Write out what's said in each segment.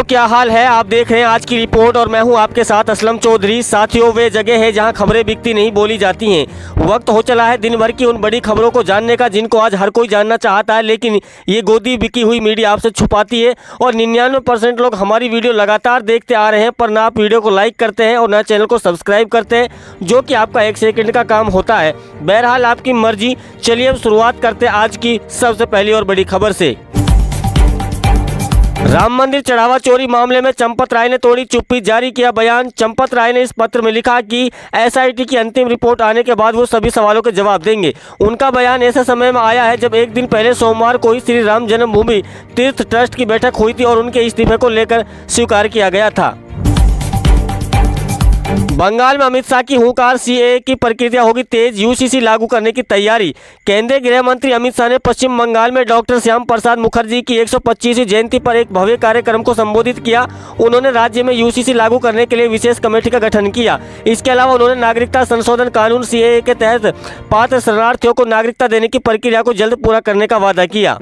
तो क्या हाल है, आप देख रहे हैं आज की रिपोर्ट और मैं हूं आपके साथ असलम चौधरी। साथियों, वे जगह है जहां खबरें बिकती नहीं बोली जाती हैं। वक्त हो चला है दिन भर की उन बड़ी खबरों को जानने का जिनको आज हर कोई जानना चाहता है, लेकिन ये गोदी बिकी हुई मीडिया आपसे छुपाती है। और 99% लोग हमारी वीडियो लगातार देखते आ रहे हैं, पर ना आप वीडियो को लाइक करते हैं और ना चैनल को सब्सक्राइब करते हैं, जो कि आपका 1 सेकंड का काम होता है। बहरहाल आपकी मर्जी। चलिए अब शुरुआत करते हैं आज की सबसे पहली और बड़ी खबर से। राम मंदिर चढ़ावा चोरी मामले में चंपत राय ने तोड़ी चुप्पी, जारी किया बयान। चंपत राय ने इस पत्र में लिखा कि एसआईटी की अंतिम रिपोर्ट आने के बाद वो सभी सवालों के जवाब देंगे। उनका बयान ऐसे समय में आया है जब एक दिन पहले सोमवार को ही श्री राम जन्मभूमि तीर्थ ट्रस्ट की बैठक हुई थी और उनके इस्तीफे को लेकर स्वीकार किया गया था। बंगाल में अमित शाह की हुंकार, सीएए की प्रक्रिया होगी तेज, यूसीसी लागू करने की तैयारी। केंद्रीय गृह मंत्री अमित शाह ने पश्चिम बंगाल में डॉक्टर श्याम प्रसाद मुखर्जी की 125वीं जयंती पर एक भव्य कार्यक्रम को संबोधित किया। उन्होंने राज्य में यूसीसी लागू करने के लिए विशेष कमेटी का गठन किया। इसके अलावा उन्होंने नागरिकता संशोधन कानून सीएए के तहत पात्र शरणार्थियों को नागरिकता देने की प्रक्रिया को जल्द पूरा करने का वादा किया।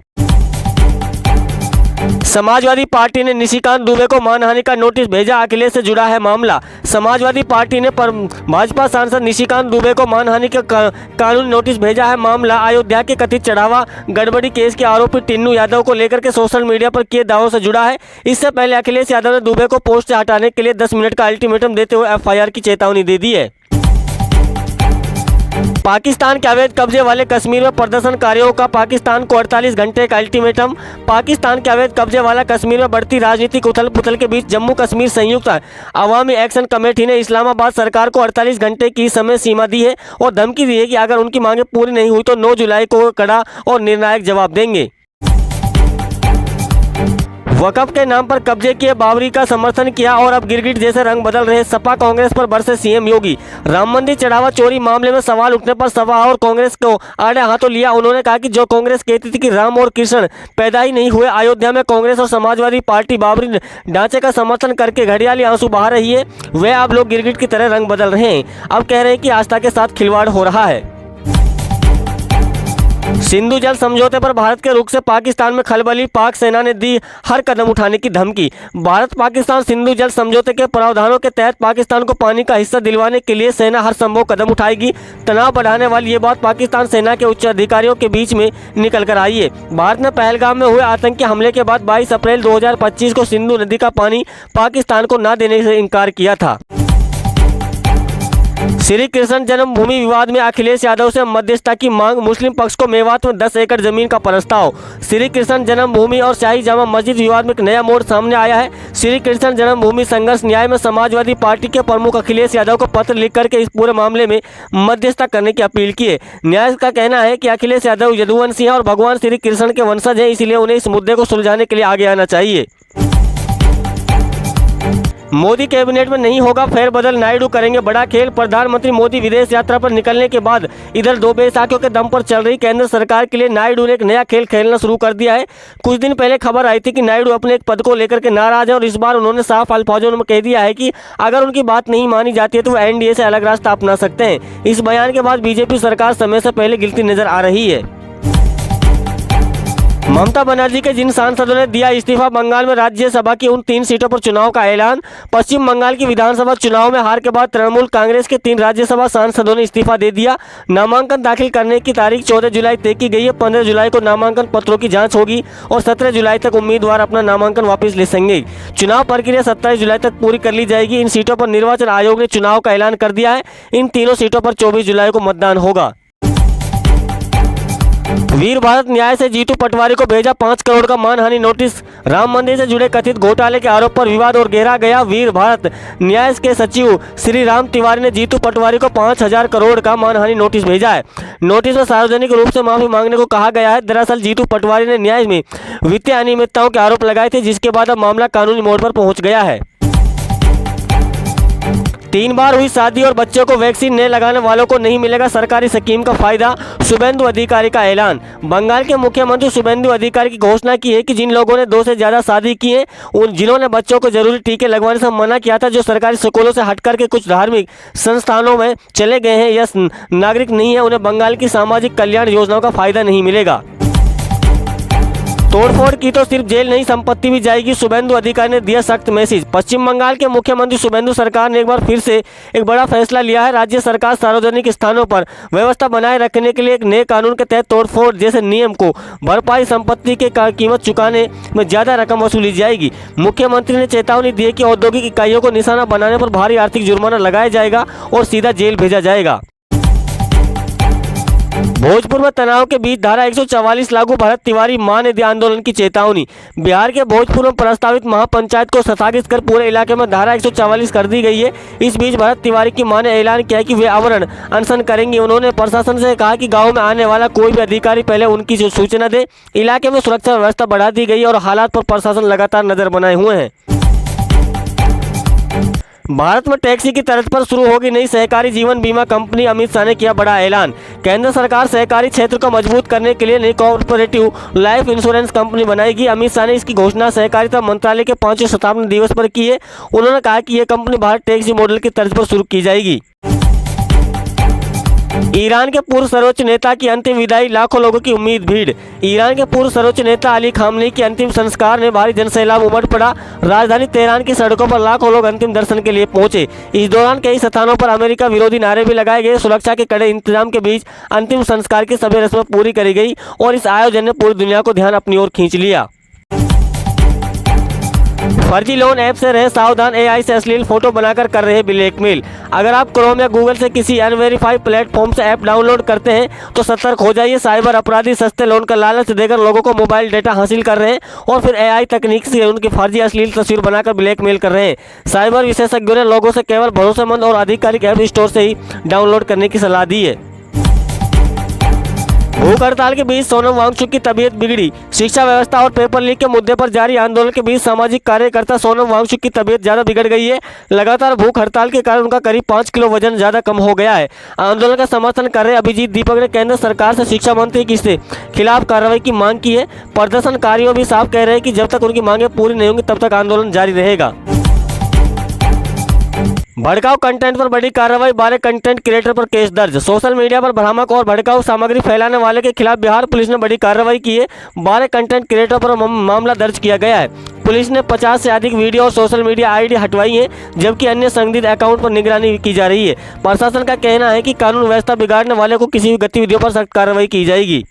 समाजवादी पार्टी ने निशिकांत दुबे को मानहानि का नोटिस भेजा, अखिलेश से जुड़ा है मामला। समाजवादी पार्टी ने भाजपा सांसद निशिकांत दुबे को मानहानि का कानूनी नोटिस भेजा है। मामला अयोध्या के कथित चढ़ावा गड़बड़ी केस के आरोपी टिन्नू यादव को लेकर के सोशल मीडिया पर किए दावों से जुड़ा है। इससे पहले अखिलेश यादव ने दुबे को पोस्ट से हटाने के लिए 10 मिनट का अल्टीमेटम देते हुए एफआईआर की चेतावनी दे दी है। पाकिस्तान के अवैध कब्जे वाले कश्मीर में प्रदर्शनकारियों का पाकिस्तान को 48 घंटे का अल्टीमेटम। पाकिस्तान के अवैध कब्जे वाला कश्मीर में बढ़ती राजनीतिक उथल पुथल के बीच जम्मू कश्मीर संयुक्त अवामी एक्शन कमेटी ने इस्लामाबाद सरकार को 48 घंटे की समय सीमा दी है और धमकी दी है कि अगर उनकी मांगें पूरी नहीं हुई तो 9 जुलाई को कड़ा और निर्णायक जवाब देंगे। वक़्फ़ के नाम पर कब्जे किए बाबरी का समर्थन किया और अब गिरगिट जैसे रंग बदल रहे सपा कांग्रेस पर बरसे सीएम योगी। राम मंदिर चढ़ावा चोरी मामले में सवाल उठने पर सपा और कांग्रेस को आड़े हाथों लिया। उन्होंने कहा कि जो कांग्रेस कहती थी कि राम और कृष्ण पैदा ही नहीं हुए, अयोध्या में कांग्रेस और समाजवादी पार्टी बाबरी ढांचे का समर्थन करके घड़ियाली आंसू बहा रही है, वे अब लोग गिरगिट की तरह रंग बदल रहे हैं। अब कह रहे हैं कि आस्था के साथ खिलवाड़ हो रहा है। सिंधु जल समझौते पर भारत के रुख से पाकिस्तान में खलबली, पाक सेना ने दी हर कदम उठाने की धमकी। भारत पाकिस्तान सिंधु जल समझौते के प्रावधानों के तहत पाकिस्तान को पानी का हिस्सा दिलवाने के लिए सेना हर संभव कदम उठाएगी। तनाव बढ़ाने वाली ये बात पाकिस्तान सेना के उच्च अधिकारियों के बीच में निकल कर आई है। भारत ने पहलगाम में हुए आतंकी हमले के बाद 22 अप्रैल 2025 को सिंधु नदी का पानी पाकिस्तान को न देने से इनकार किया था। श्री कृष्ण जन्मभूमि विवाद में अखिलेश यादव से मध्यस्थता की मांग, मुस्लिम पक्ष को मेवात में 10 एकड़ जमीन का प्रस्ताव। श्री कृष्ण जन्मभूमि और शाही जामा मस्जिद विवाद में एक नया मोड़ सामने आया है। श्री कृष्ण जन्मभूमि संघर्ष न्याय में समाजवादी पार्टी के प्रमुख अखिलेश यादव को पत्र लिख करके इस पूरे मामले में मध्यस्थता करने की अपील की है। न्याय का कहना है कि अखिलेश यादव यदुवंशी हैं और भगवान श्री कृष्ण के वंशज हैं, इसलिए उन्हें इस मुद्दे को सुलझाने के लिए आगे आना चाहिए। मोदी कैबिनेट में नहीं होगा फेरबदल, नायडू करेंगे बड़ा खेल। प्रधानमंत्री मोदी विदेश यात्रा पर निकलने के बाद इधर दो बैसाखियों के दम पर चल रही केंद्र सरकार के लिए नायडू ने एक नया खेल खेलना शुरू कर दिया है। कुछ दिन पहले खबर आई थी कि नायडू अपने एक पद को लेकर के नाराज है और इस बार उन्होंने साफ अल्फाजों में कह दिया है कि अगर उनकी बात नहीं मानी जाती है तो वो एनडीए से अलग रास्ता अपना सकते हैं। इस बयान के बाद बीजेपी सरकार समय से पहले गिरती नजर आ रही है। ममता बनर्जी के जिन सांसदों ने दिया इस्तीफा, बंगाल में राज्यसभा की उन 3 सीटों पर चुनाव का ऐलान। पश्चिम बंगाल की विधानसभा चुनाव में हार के बाद तृणमूल कांग्रेस के 3 राज्यसभा सांसदों ने इस्तीफा दे दिया। नामांकन दाखिल करने की तारीख 14 जुलाई तय की गई है। 15 जुलाई को नामांकन पत्रों की जांच होगी और 17 जुलाई तक उम्मीदवार अपना नामांकन वापस ले सकेंगे। चुनाव प्रक्रिया 27 जुलाई तक पूरी कर ली जाएगी। इन सीटों पर निर्वाचन आयोग ने चुनाव का ऐलान कर दिया है। इन तीनों सीटों पर 24 जुलाई को मतदान होगा। वीर भारत न्याय से जीतू पटवारी को भेजा 5 करोड़ का मानहानि नोटिस। राम मंदिर से जुड़े कथित घोटाले के आरोप पर विवाद और गहरा गया। वीर भारत न्याय के सचिव श्री राम तिवारी ने जीतू पटवारी को 5000 करोड़ का मानहानि नोटिस भेजा है। नोटिस में सार्वजनिक रूप से माफी मांगने को कहा गया है। दरअसल जीतू पटवारी ने न्याय में वित्तीय अनियमितताओं के आरोप लगाए थे, जिसके बाद अब मामला कानूनी मोड़ पर पहुंच गया है। 3 बार हुई शादी और बच्चों को वैक्सीन नहीं लगाने वालों को नहीं मिलेगा सरकारी स्कीम का फायदा, शुभेंदु अधिकारी का ऐलान। बंगाल के मुख्यमंत्री शुभेंदु अधिकारी की घोषणा की है कि जिन लोगों ने 2 से ज़्यादा शादी की है, उन जिन्होंने बच्चों को जरूरी टीके लगवाने से मना किया था, जो सरकारी स्कूलों से हटकर के कुछ धार्मिक संस्थानों में चले गए हैं या नागरिक नहीं है, उन्हें बंगाल की सामाजिक कल्याण योजनाओं का फायदा नहीं मिलेगा। तोड़फोड़ की तो सिर्फ जेल नहीं, संपत्ति भी जाएगी, शुभेंदु अधिकारी ने दिया सख्त मैसेज। पश्चिम बंगाल के मुख्यमंत्री शुभेंदु सरकार ने एक बार फिर से एक बड़ा फैसला लिया है। राज्य सरकार सार्वजनिक स्थानों पर व्यवस्था बनाए रखने के लिए एक नए कानून के तहत तोड़फोड़ जैसे नियम को भरपाई संपत्ति के कीमत चुकाने में ज्यादा रकम वसूली जाएगी। मुख्यमंत्री ने चेतावनी दी है कि औद्योगिक इकाइयों को निशाना बनाने पर भारी आर्थिक जुर्माना लगाया जाएगा और सीधा जेल भेजा जाएगा। भोजपुर में तनाव के बीच धारा 144 लागू, भरत तिवारी मान दी आंदोलन की चेतावनी। बिहार के भोजपुर में प्रस्तावित महापंचायत को स्थगित कर पूरे इलाके में धारा 144 कर दी गई है। इस बीच भरत तिवारी की मां ने ऐलान किया कि वे आवरण अनशन करेंगी। उन्होंने प्रशासन से कहा कि गांव में आने वाला कोई भी अधिकारी पहले उनकी सूचना दे। इलाके में सुरक्षा व्यवस्था बढ़ा दी गई और हालात पर प्रशासन लगातार नजर बनाए हुए हैं। भारत में टैक्सी की तर्ज पर शुरू होगी नई सहकारी जीवन बीमा कंपनी, अमित शाह ने किया बड़ा ऐलान। केंद्र सरकार सहकारी क्षेत्र को मजबूत करने के लिए नई कोऑपरेटिव लाइफ इंश्योरेंस कंपनी बनाएगी। अमित शाह ने इसकी घोषणा सहकारिता मंत्रालय के 5वें शताब्दी दिवस पर की है। उन्होंने कहा कि यह कंपनी भारत टैक्सी मॉडल की तर्ज पर शुरू की जाएगी। ईरान के पूर्व सर्वोच्च नेता की अंतिम विदाई, लाखों लोगों की उम्मीद भीड़। ईरान के पूर्व सर्वोच्च नेता अली खामनेई की अंतिम संस्कार में भारी जनसैलाब उमड़ पड़ा। राजधानी तेहरान की सड़कों पर लाखों लोग अंतिम दर्शन के लिए पहुंचे। इस दौरान कई स्थानों पर अमेरिका विरोधी नारे भी लगाए गए। सुरक्षा के कड़े इंतजाम के बीच अंतिम संस्कार की सभी रस्में पूरी करी गई और इस आयोजन ने पूरी दुनिया को ध्यान अपनी ओर खींच लिया। फर्जी लोन ऐप से रहे सावधान, एआई से अश्लील फोटो बनाकर कर रहे ब्लैकमेल। अगर आप क्रोम या गूगल से किसी अनवेरिफाइड प्लेटफॉर्म से ऐप डाउनलोड करते हैं तो सतर्क हो जाइए। साइबर अपराधी सस्ते लोन का लालच देकर लोगों को मोबाइल डेटा हासिल कर रहे हैं और फिर एआई तकनीक से उनकी फर्जी अश्लील तस्वीर बनाकर ब्लैकमेल कर रहे हैं। साइबर विशेषज्ञों ने लोगों से केवल भरोसेमंद और आधिकारिक ऐप स्टोर से ही डाउनलोड करने की सलाह दी है। भूख हड़ताल के बीच सोनम वांगचुक की तबीयत बिगड़ी। शिक्षा व्यवस्था और पेपर लीक के मुद्दे पर जारी आंदोलन के बीच सामाजिक कार्यकर्ता सोनम वांगचुक की तबीयत ज्यादा बिगड़ गई है। लगातार भूख हड़ताल के कारण उनका करीब 5 किलो वजन ज्यादा कम हो गया है। आंदोलन का समर्थन कर रहे अभिजीत दीपक ने केंद्र सरकार से शिक्षा मंत्री की खिलाफ कार्रवाई की मांग की है। प्रदर्शनकारियों भी साफ कह रहे हैं कि जब तक उनकी मांगें पूरी नहीं होंगी तब तक आंदोलन जारी रहेगा। भड़काऊ कंटेंट पर बड़ी कार्रवाई, 12 कंटेंट क्रिएटर पर केस दर्ज। सोशल मीडिया पर भ्रामक और भड़काऊ सामग्री फैलाने वाले के खिलाफ बिहार पुलिस ने बड़ी कार्रवाई की है। 12 कंटेंट क्रिएटर पर मामला दर्ज किया गया है। पुलिस ने 50 से अधिक वीडियो और सोशल मीडिया आईडी हटवाई है, जबकि अन्य संदिग्ध अकाउंट पर निगरानी की जा रही है। प्रशासन का कहना है कि कानून व्यवस्था बिगाड़ने वाले को किसी भी गतिविधियों पर सख्त कार्रवाई की जाएगी।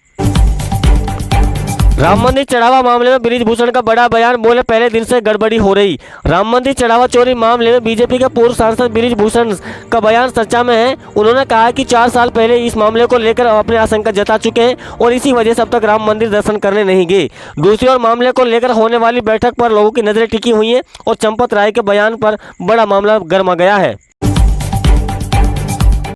राम मंदिर चढ़ावा मामले में बृजभूषण का बड़ा बयान, बोले पहले दिन से गड़बड़ी हो रही। राम मंदिर चढ़ावा चोरी मामले में बीजेपी के पूर्व सांसद बृजभूषण का बयान चर्चा में है। उन्होंने कहा कि 4 साल पहले इस मामले को लेकर अपने आशंका जता चुके हैं और इसी वजह से अब तक राम मंदिर दर्शन करने नहीं गए। दूसरी ओर मामले को लेकर होने वाली बैठक पर लोगों की नजरें टिकी हुई हैं और चंपत राय के बयान पर बड़ा मामला गर्मा गया है।